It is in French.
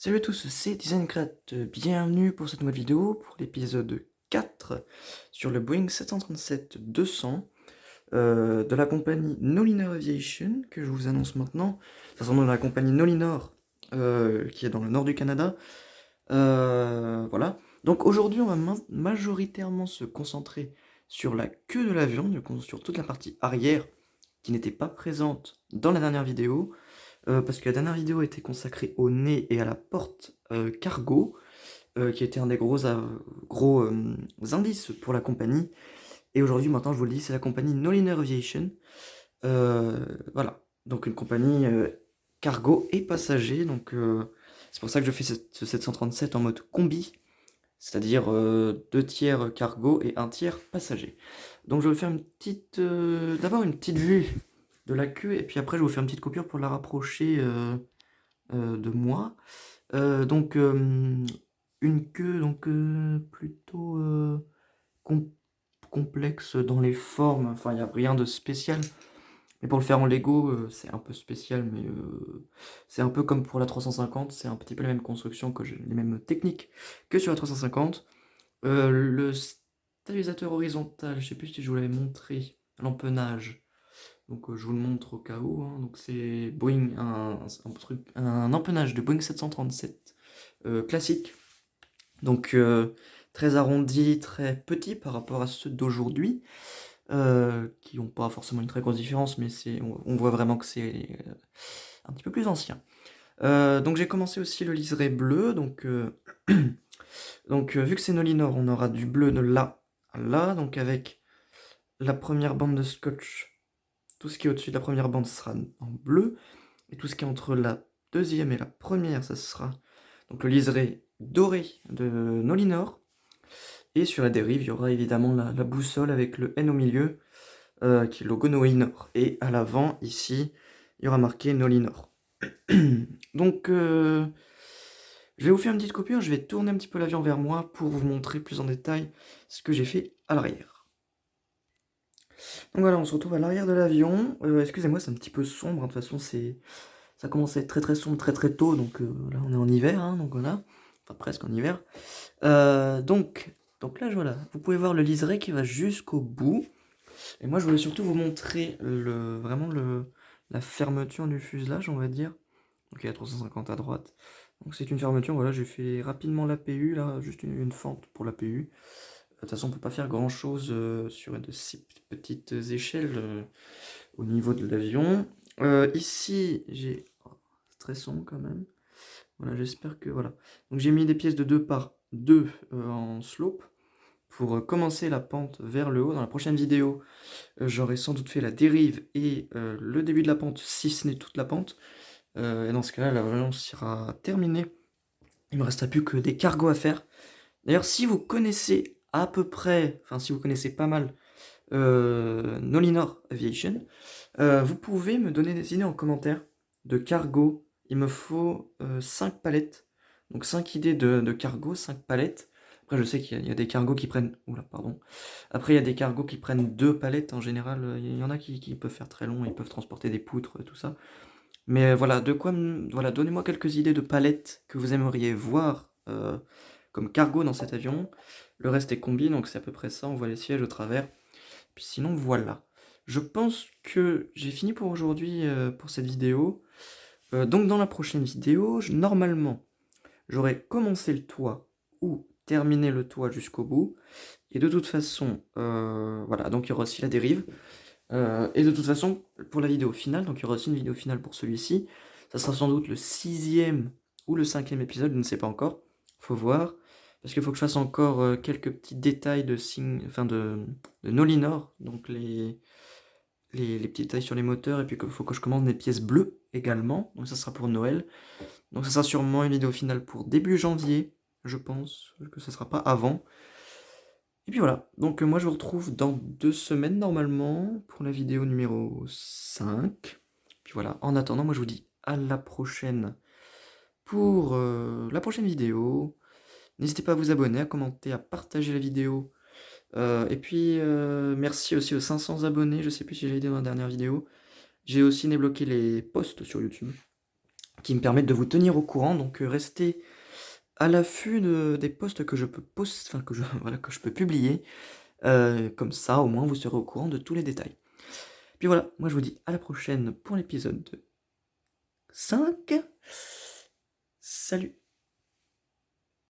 Salut à tous, c'est DesignCrat, bienvenue pour cette nouvelle vidéo, pour l'épisode 4 sur le Boeing 737-200 de la compagnie Nolinor Aviation, que je vous annonce maintenant. Ça s'appelle la compagnie Nolinor, qui est dans le nord du Canada. Voilà. Donc aujourd'hui, on va majoritairement se concentrer sur la queue de l'avion, du coup, sur toute la partie arrière, qui n'était pas présente dans la dernière vidéo. Parce que la dernière vidéo était consacrée au nez et à la porte cargo, qui était un des gros indices pour la compagnie. Et aujourd'hui, maintenant, je vous le dis, c'est la compagnie Noliner Aviation. Voilà, donc une compagnie cargo et passager. Donc c'est pour ça que je fais ce 737 en mode combi, c'est-à-dire 2 tiers cargo et 1 tiers passager. Donc je vais vous faire d'abord une petite vue de la queue, et puis après je vais vous faire une petite coupure pour la rapprocher de moi. Donc une queue donc plutôt com- complexe dans les formes, enfin il n'y a rien de spécial. Mais pour le faire en Lego, c'est un peu spécial, mais c'est un peu comme pour la 350, c'est un petit peu la même construction, les mêmes techniques que sur la 350. Le stabilisateur horizontal, je sais plus si je vous l'avais montré, l'empennage. Donc je vous le montre au cas où, hein. Donc c'est Boeing, un empennage de Boeing 737 classique. Donc très arrondi, très petit par rapport à ceux d'aujourd'hui, qui n'ont pas forcément une très grosse différence, mais on voit vraiment que c'est un petit peu plus ancien. Donc j'ai commencé aussi le liseré bleu, donc vu que c'est Nolinor, on aura du bleu de là à là, donc avec la première bande de scotch, tout ce qui est au-dessus de la première bande sera en bleu, et tout ce qui est entre la deuxième et la première, ça sera donc le liseré doré de Nolinor. Et sur la dérive, il y aura évidemment la boussole avec le N au milieu, qui est le logo Nolinor. Et à l'avant, ici, il y aura marqué Nolinor. Donc, je vais vous faire une petite coupure, je vais tourner un petit peu l'avion vers moi pour vous montrer plus en détail ce que j'ai fait à l'arrière. Donc voilà, on se retrouve à l'arrière de l'avion. Excusez-moi, c'est un petit peu sombre, hein. De toute façon, ça commence à être très très sombre très très tôt, donc là on est en hiver, hein, donc voilà, enfin presque en hiver. Donc là voilà, vous pouvez voir le liseré qui va jusqu'au bout. Et moi je voulais surtout vous montrer vraiment la fermeture du fuselage, on va dire. Donc il y a 350 à droite. Donc c'est une fermeture, voilà, j'ai fait rapidement l'APU, là, juste une fente pour l'APU. De toute façon, on peut pas faire grand chose sur de si petites échelles au niveau de l'avion. Ici, c'est très sombre quand même. Voilà, j'espère que voilà. Donc j'ai mis des pièces de 2 par 2 en slope pour commencer la pente vers le haut. Dans la prochaine vidéo, j'aurai sans doute fait la dérive et le début de la pente, si ce n'est toute la pente. Et dans ce cas-là, la variante sera terminée. Il me restera plus que des cargos à faire. D'ailleurs, si vous connaissez à peu près, enfin si vous connaissez pas mal Nolinor Aviation, vous pouvez me donner des idées en commentaire de cargo. Il me faut 5 palettes. Donc 5 idées de cargo, 5 palettes. Après, je sais qu'il y a des cargos qui prennent. Oula, pardon. Après, il y a des cargos qui prennent 2 palettes en général. Il y en a qui peuvent faire très long, ils peuvent transporter des poutres, tout ça. Mais voilà, voilà, donnez-moi quelques idées de palettes que vous aimeriez voir comme cargo dans cet avion. Le reste est combi, donc c'est à peu près ça. On voit les sièges au travers. Puis sinon, voilà. Je pense que j'ai fini pour aujourd'hui pour cette vidéo. Donc dans la prochaine vidéo, normalement, j'aurai commencé le toit ou terminé le toit jusqu'au bout. Et de toute façon, voilà, donc il y aura aussi la dérive. Et de toute façon, pour la vidéo finale, donc il y aura aussi une vidéo finale pour celui-ci. Ça sera sans doute le 6e ou le 5e épisode, je ne sais pas encore. Faut voir. Parce qu'il faut que je fasse encore quelques petits détails de Nolinor, donc les petits détails sur les moteurs, et puis il faut que je commande des pièces bleues également, donc ça sera pour Noël. Donc ça sera sûrement une vidéo finale pour début janvier, je pense, que ça sera pas avant. Et puis voilà, donc moi je vous retrouve dans 2 semaines normalement, pour la vidéo numéro 5. Puis voilà, en attendant, moi je vous dis à la prochaine pour la prochaine vidéo. N'hésitez pas à vous abonner, à commenter, à partager la vidéo. Et puis merci aussi aux 500 abonnés, je sais plus si j'ai dit dans la dernière vidéo. J'ai aussi débloqué les posts sur YouTube. qui me permettent de vous tenir au courant. Donc restez à l'affût des posts que je peux enfin que je voilà, que je peux publier. Comme ça, au moins, vous serez au courant de tous les détails. Puis voilà, moi je vous dis à la prochaine pour l'épisode 5. Salut!